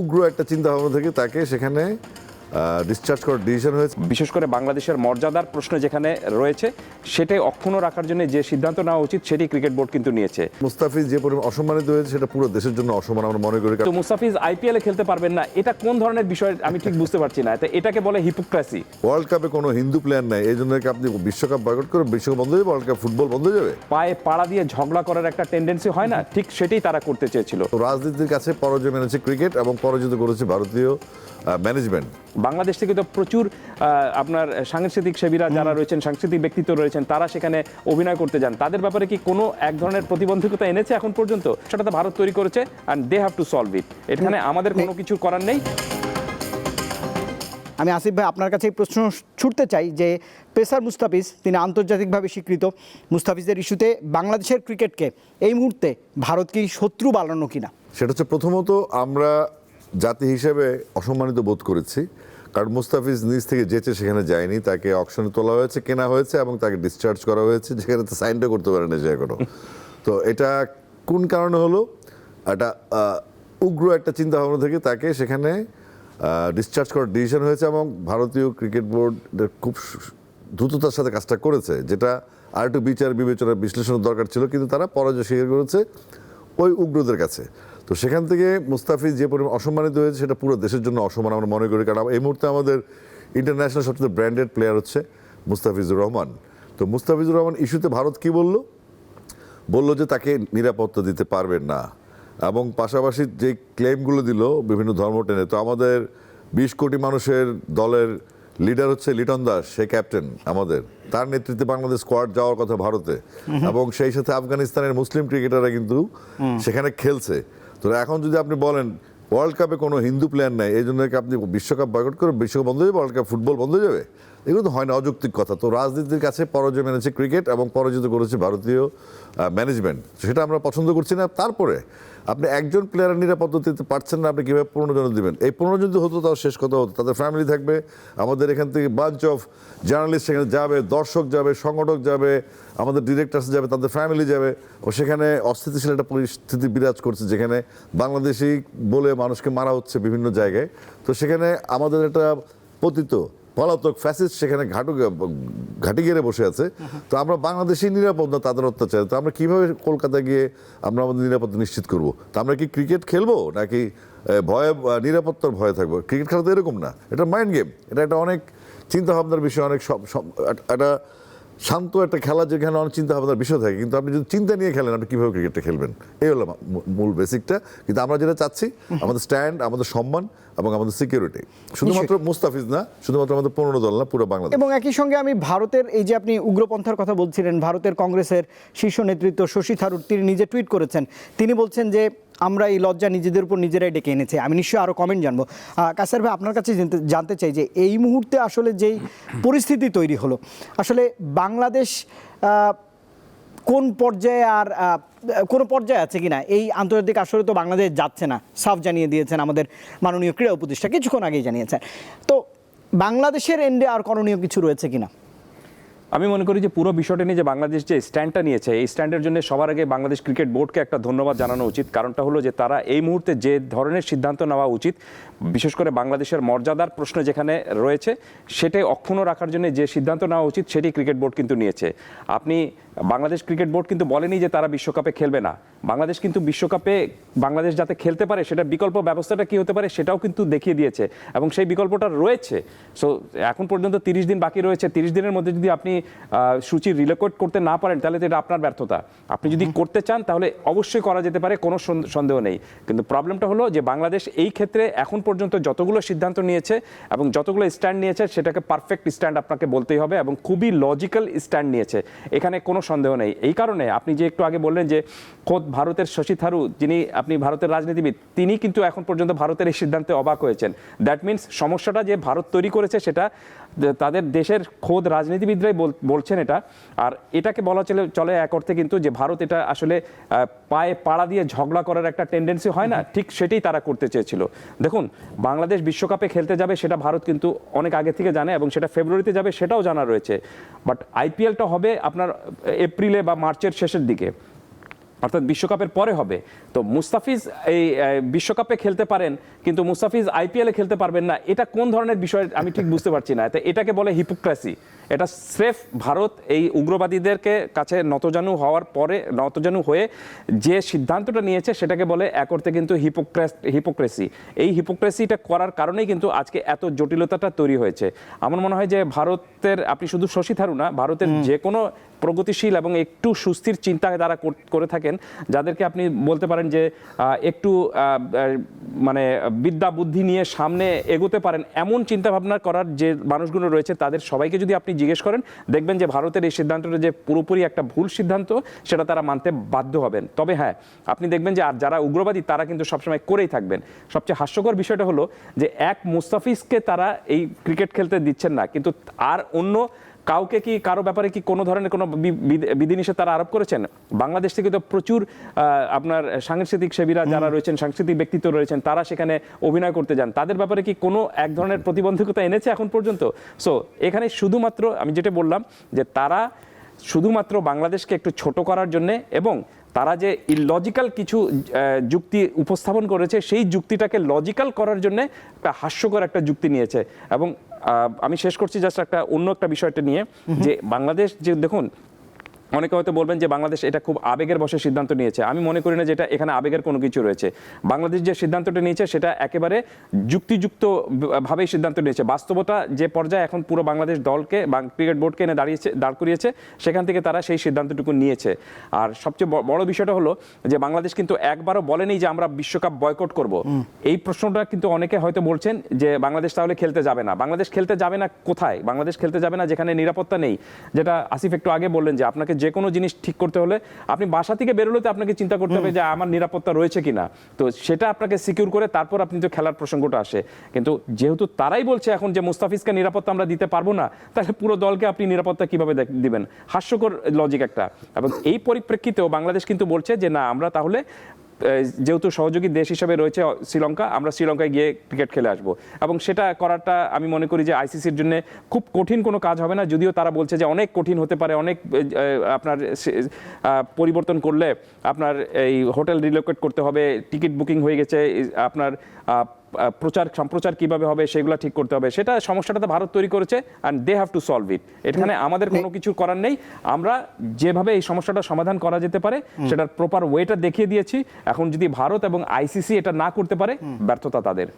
উগ্র একটা চিন্তা ভাবনা থেকে তাকে সেখানে ডিসচার্জ করার ডিসিশন হয়েছে। বিশেষ করে বাংলাদেশের মর্যাদার প্রশ্ন যেখানে রয়েছে সেটাই অক্ষুণ্ণ রাখার জন্য যে সিদ্ধান্ত নেওয়া উচিত সেটি ক্রিকেট বোর্ড কিন্তু নিয়েছে। মুস্তাফিজ যে পরিমাণ অসম্মানিত হয়েছে সেটা পুরো দেশের জন্য অসম্মান আমরা মনে করি। তো মুস্তাফিজ আইপিএলে খেলতে পারবেন না, এটা কোন ধরনের বিষয় আমি ঠিক বুঝতে পারছি না। এটাকে বলে হিপোক্রেসি। ওয়ার্ল্ড কাপে কোনো হিন্দু প্লেয়ার নাই, এই জন্য কি আপনি বিশ্বকাপ বয়কট করে বিশ্বকাপ বন্ধ হয়ে যাবে, ওয়ার্ল্ড কাপ ফুটবল বন্ধ হয়ে যাবে? পায়ে পাড়া দিয়ে ঝগড়া করার একটা টেন্ডেন্সি হয় না, ঠিক সেটাই তারা করতে চেয়েছিল। তো রাজনীতির কাছে পরাজয় মেনেছে ক্রিকেট এবং পরাজিত করেছে ভারতীয় ম্যানেজমেন্ট। বাংলাদেশ থেকে তো প্রচুর আপনার সাংস্কৃতিক সেবীরা যারা রয়েছেন, সাংস্কৃতিক ব্যক্তিত্ব রয়েছেন, তারা সেখানে অভিনয় করতে যান। তাদের ব্যাপারে কি কোনো এক ধরনের প্রতিবন্ধকতা এনেছে এখন পর্যন্ত? সেটা তো ভারত তৈরি করেছে, and they have to solve it. এখানে আমাদের কোনো কিছু করার নেই। আমি আসিফ ভাই আপনার কাছে এই প্রশ্ন ছুটতে চাই যে পেসার মুস্তাফিজ তিনি আন্তর্জাতিকভাবে স্বীকৃত। মুস্তাফিজের ইস্যুতে বাংলাদেশের ক্রিকেটকে এই মুহূর্তে ভারত কি শত্রু বানানো কিনা? সেটা হচ্ছে প্রথমত আমরা জাতি হিসেবে অসম্মানিত বোধ করেছি, কারণ মুস্তাফিজ নিজ থেকে যেচে সেখানে যায়নি, তাকে অকশনে তোলা হয়েছে, কেনা হয়েছে এবং তাকে ডিসচার্জ করা হয়েছে, যেখানে তো সাইনটা করতে পারে না সে এখনো। তো এটা কোন কারণে হলো? একটা উগ্র একটা চিন্তা ভাবনা থেকে তাকে সেখানে ডিসচার্জ করার ডিসিশন হয়েছে এবং ভারতীয় ক্রিকেট বোর্ড খুব দ্রুততার সাথে কাজটা করেছে, যেটা আর একটু বিচার বিবেচনা বিশ্লেষণের দরকার ছিল, কিন্তু তারা পরাজয় স্বীকার করেছে ওই উগ্রদের কাছে। তো সেখান থেকে মুস্তাফিজ যে পরিমাণ অসম্মানিত হয়েছে সেটা পুরো দেশের জন্য অসম্মান আমরা মনে করি, কারণ এই মুহূর্তে আমাদের ইন্টারন্যাশনাল সবচেয়ে ব্র্যান্ডেড প্লেয়ার হচ্ছে মুস্তাফিজুর রহমান। তো মুস্তাফিজুর রহমান ইস্যুতে ভারত কি বলল যে তাকে নিরাপত্তা দিতে পারবেন না, এবং পাশাপাশি যে ক্লেমগুলো দিল বিভিন্ন ধর্ম টেনে। তো আমাদের 20 কোটি মানুষের দলের লিডার হচ্ছে লিটন দাস, সে ক্যাপ্টেন আমাদের, তার নেতৃত্বে বাংলাদেশ স্কোয়াড যাওয়ার কথা ভারতে, এবং সেই সাথে আফগানিস্তানের মুসলিম ক্রিকেটাররা কিন্তু সেখানে খেলছে। তো এখন যদি আপনি বলেন ওয়ার্ল্ড কাপে কোনো হিন্দু প্লেয়ার নাই, এই জন্য কি আপনি বিশ্বকাপ বয়কট করে বিশ্বকাপ বন্ধ হয়ে যাবে, ওয়ার্ল্ড কাপ ফুটবল বন্ধ হয়ে যাবে? এগুলো তো হয় না, অযৌক্তিক কথা। তো রাজনীতির কাছে পরাজয় মেনেছে ক্রিকেট এবং পরাজিত করেছে ভারতীয় ম্যানেজমেন্ট, সেটা আমরা পছন্দ করছি না। তারপরে আপনি একজন প্লেয়ারের নিরাপত্তা দিতে পারছেন না, আপনি কীভাবে 15 জন দিবেন? এই 15 জন যদি হতো তাও শেষ কথা হতো, তাদের ফ্যামিলি থাকবে, আমাদের এখান থেকে বাঞ্চ অফ জার্নালিস্ট সেখানে যাবে, দর্শক যাবে, সংগঠক যাবে, আমাদের ডিরেক্টরস যাবে, তাদের ফ্যামিলি যাবে, ও সেখানে অস্থিতিশীল একটা পরিস্থিতি বিরাজ করছে, যেখানে বাংলাদেশি বলে মানুষকে মারা হচ্ছে বিভিন্ন জায়গায়। তো সেখানে আমাদের একটা পতিত পলাতক ফ্যাসিস্ট সেখানে ঘাটি গেড়ে বসে আছে। তো আমরা বাংলাদেশি নিরাপদ না, তাদের অত্যাচার। তো আমরা কীভাবে কলকাতায় গিয়ে আমরা আমাদের নিরাপত্তা নিশ্চিত করবো? তো আমরা কি ক্রিকেট খেলবো নাকি নিরাপত্তার ভয়ে থাকবো? ক্রিকেট খেলা তো এরকম না, এটা মাইন্ড গেম, এটা একটা অনেক চিন্তা ভাবনার বিষয়, অনেক একটা শান্ত একটা খেলা যেখানে অনেক চিন্তা ভাবনার বিষয় থাকে। কিন্তু আপনি যদি চিন্তা নিয়ে খেলেন, আপনি কীভাবে ক্রিকেটটা খেলবেন? এই হলো মূল বেসিকটা। কিন্তু আমরা যেটা চাচ্ছি, আমাদের স্ট্যান্ড, আমাদের সম্মান এবং আমাদের সিকিউরিটি, শুধুমাত্র মুস্তাফিজ না, শুধুমাত্র আমাদের 15 দল না, পুরো বাংলাদেশ। এবং একই সঙ্গে আমি ভারতের এই যে আপনি উগ্রপন্থার কথা বলছিলেন, ভারতের কংগ্রেসের শীর্ষ নেতৃত্ব শশী থারুর তিনি নিজে টুইট করেছেন, তিনি বলছেন যে আমরা এই লজ্জা নিজেদের উপর নিজেরাই ডেকে এনেছি। আমি নিশ্চয়ই আরও কমেন্ট জানবো। কাসার ভাই আপনার কাছে জানতে চাই যে এই মুহূর্তে আসলে যেই পরিস্থিতি তৈরি হলো, আসলে বাংলাদেশ কোন পর্যায়ে আর কোনো পর্যায়ে আছে কিনা? এই আন্তর্জাতিক আসরে তো বাংলাদেশ যাচ্ছে না, সাফ জানিয়ে দিয়েছেন আমাদের মাননীয় ক্রীড়া উপদেষ্টা, কিছুক্ষণ আগেই জানিয়েছেন। তো বাংলাদেশের এন্ডে আর করণীয় কিছু রয়েছে কিনা? আমি মনে করি যে পুরো বিষয়টা নিয়ে যে বাংলাদেশ যে স্ট্যান্ডটা নিয়েছে, এই স্ট্যান্ডের জন্য সবার আগে বাংলাদেশ ক্রিকেট বোর্ডকে একটা ধন্যবাদ জানানো উচিত। কারণটা হলো যে তারা এই মুহূর্তে যে ধরনের সিদ্ধান্ত নেওয়া উচিত, বিশেষ করে বাংলাদেশের মর্যাদার প্রশ্ন যেখানে রয়েছে সেটাই অক্ষুণ্ণ রাখার জন্য যে সিদ্ধান্ত নেওয়া উচিত সেটি ক্রিকেট বোর্ড কিন্তু নিয়েছে। আপনি বাংলাদেশ ক্রিকেট বোর্ড কিন্তু বলেনি যে তারা বিশ্বকাপে খেলবে না। বাংলাদেশ কিন্তু বিশ্বকাপে বাংলাদেশ যাতে খেলতে পারে সেটা বিকল্প ব্যবস্থাটা কী হতে পারে সেটাও কিন্তু দেখিয়ে দিয়েছে, এবং সেই বিকল্পটা রয়েছে। সো এখন পর্যন্ত 30 দিন বাকি রয়েছে। 30 দিনের মধ্যে যদি আপনি সূচি রিলোকেট করতে না পারেন তাহলে তো এটা আপনার ব্যর্থতা। আপনি যদি করতে চান তাহলে অবশ্যই করা যেতে পারে, কোনো সন্দেহ নেই। কিন্তু প্রবলেমটা হলো যে বাংলাদেশ এই ক্ষেত্রে এখন পর্যন্ত যতগুলো সিদ্ধান্ত নিয়েছে এবং যতগুলো স্ট্যান্ড নিয়েছে সেটাকে পারফেক্ট স্ট্যান্ড আপনাকে বলতেই হবে, এবং খুবই লজিক্যাল স্ট্যান্ড নিয়েছে, এখানে কোনো সন্দেহ নেই। এই কারণে আপনি যে একটু আগে বললেন যে খোদ ভারতের শশী থারু, যিনি আপনি ভারতের রাজনীতিবিদ, তিনি কিন্তু এখন পর্যন্ত ভারতের এই সিদ্ধান্তে অবাক হয়েছেন। দ্যাট মিনস সমস্যাটা যে ভারত তৈরি করেছে সেটা তাদের দেশের খোদ রাজনীতিবিদরাই বলছেন এটা। আর এটাকে বলা চলে এক অর্থে কিন্তু যে ভারত এটা আসলে পায়ে পাড়া দিয়ে ঝগড়া করার একটা টেন্ডেন্সি হয় না, ঠিক সেটাই তারা করতে চেয়েছিল। দেখুন, বাংলাদেশ বিশ্বকাপে খেলতে যাবে সেটা ভারত কিন্তু অনেক আগে থেকে জানে, এবং সেটা ফেব্রুয়ারিতে যাবে সেটাও জানা রয়েছে। বাট আইপিএলটা হবে আপনার এপ্রিলে বা মার্চের শেষের দিকে। অর্থাৎ বিশ্বকাপের পরে হবে। তো মুস্তাফিজ এই বিশ্বকাপে খেলতে পারেন কিন্তু মুস্তাফিজ আইপিএলে খেলতে পারবেন না, এটা কোন ধরনের বিষয় আমি ঠিক বুঝতে পারছি না। এটাকে বলে হিপোক্রেসি। এটা স্রেফ ভারত এই উগ্রবাদীদেরকে কাছে নতজানু হওয়ার পরে, নতজানু হয়ে যে সিদ্ধান্তটা নিয়েছে সেটাকে বলে এক অর্থে কিন্তু হিপোক্রেসি। এই হিপোক্রেসিটা করার কারণেই কিন্তু আজকে এত জটিলতাটা তৈরি হয়েছে। আমার মনে হয় যে ভারতের, আপনি শুধু শশী থারুর না, ভারতের যে কোনো প্রগতিশীল এবং একটু সুস্থির চিন্তা যারা করে থাকেন, যাদেরকে আপনি বলতে পারেন যে একটু মানে বিদ্যা বুদ্ধি নিয়ে সামনে এগোতে পারেন, এমন চিন্তা ভাবনা করার যে মানুষগুলো রয়েছে, তাদের সবাইকে যদি আপনি জিজ্ঞেস করেন, দেখবেন যে ভারতের এই সিদ্ধান্তটা যে পুরোপুরি একটা ভুল সিদ্ধান্ত, সেটা তারা মানতে বাধ্য হবেন। তবে হ্যাঁ, আপনি দেখবেন যে আর যারা উগ্রবাদী তারা কিন্তু সবসময় করেই থাকবেন। সবচেয়ে হাস্যকর বিষয়টা হলো যে এক মুস্তাফিজকে তারা এই ক্রিকেট খেলতে দিচ্ছেন না, কিন্তু আর অন্য কাউকে কি, কারো ব্যাপারে কি কোনো ধরনের কোনো বিধিনিষেধ তারা আরোপ করেছেন? বাংলাদেশ থেকে তো প্রচুর আপনার সাংস্কৃতিক সেবীরা যারা রয়েছেন, সাংস্কৃতিক ব্যক্তিত্ব রয়েছেন, তারা সেখানে অভিনয় করতে যান, তাদের ব্যাপারে কি কোনো এক ধরনের প্রতিবন্ধকতা এনেছে এখন পর্যন্ত? সো এখানে শুধুমাত্র আমি যেটা বললাম যে তারা শুধুমাত্র বাংলাদেশকে একটু ছোট করার জন্যে, এবং তারা যে ইলজিক্যাল কিছু যুক্তি উপস্থাপন করেছে, সেই যুক্তিটাকে লজিক্যাল করার জন্য একটা হাস্যকর একটা যুক্তি নিয়েছে। এবং আমি শেষ করছি জাস্ট অন্য একটা বিষয়টা নিয়ে, যে বাংলাদেশ যে দেখুন, অনেকে হয়তো বলবেন যে বাংলাদেশ এটা খুব আবেগের বশে সিদ্ধান্ত নিয়েছে। আমি মনে করি না যে এটা এখানে আবেগের কোনো কিছু রয়েছে। বাংলাদেশ যে সিদ্ধান্তটা নিয়েছে সেটা একেবারে যুক্তিযুক্ত ভাবেই সিদ্ধান্ত নিয়েছে। বাস্তবতা যে পর্যায়ে এখন পুরো বাংলাদেশ দলকে বা ক্রিকেট বোর্ডকে এনে দাঁড় করিয়েছে, সেখান থেকে তারা সেই সিদ্ধান্তটুকু নিয়েছে। আর সবচেয়ে বড় বিষয়টা হলো যে বাংলাদেশ কিন্তু একবারও বলেনি যে আমরা বিশ্বকাপ বয়কট করব। এই প্রশ্নটা কিন্তু অনেকে হয়তো বলছেন যে বাংলাদেশ তাহলে খেলতে যাবে না। বাংলাদেশ খেলতে যাবে না কোথায়? বাংলাদেশ খেলতে যাবে না যেখানে নিরাপত্তা নেই। যেটা আসিফ একটু আগে বললেন যে আপনাকে যে কোনো জিনিস ঠিক করতে হলে আপনি বাসা থেকে বেরোলে তো আপনাকে চিন্তা করতে হবে যে আমার নিরাপত্তা রয়েছে কিনা, তো সেটা আপনাকে সিকিউর করে তারপর আপনি তো খেলার প্রসঙ্গটা আসে। কিন্তু যেহেতু তারাই বলছে এখন যে মুস্তাফিজকে নিরাপত্তা আমরা দিতে পারবো না, তাহলে পুরো দলকে আপনি নিরাপত্তা কিভাবে দিবেন? হাস্যকর লজিক একটা। এবং এই পরিপ্রেক্ষিতেও বাংলাদেশ কিন্তু বলছে যে না, আমরা তাহলে যেহেতু সহযোগী দেশ হিসেবে রয়েছে শ্রীলঙ্কা, আমরা শ্রীলঙ্কায় গিয়ে ক্রিকেট খেলে আসবো। এবং সেটা করাটা আমি মনে করি যে আইসিসির জন্য খুব কঠিন কোনো কাজ হবে না, যদিও তারা বলছে যে অনেক কঠিন হতে পারে, অনেক আপনার পরিবর্তন করলে আপনার এই হোটেল রিলোকেট করতে হবে, টিকিট বুকিং হয়ে গেছে, আপনার সম্প্রচার কিভাবে হবে সেগুলো ঠিক করতে হবে। সেটা সমস্যাটা তো ভারত তৈরি করেছে, and they have to solve it. এখানে আমাদের কোনো কিছু করার নেই। আমরা যেভাবে এই সমস্যাটা সমাধান করা যেতে পারে সেটার প্রপার ওয়েটা দেখিয়ে দিয়েছি। এখন যদি ভারত এবং আইসিসি এটা না করতে পারে, ব্যর্থতা তাদের।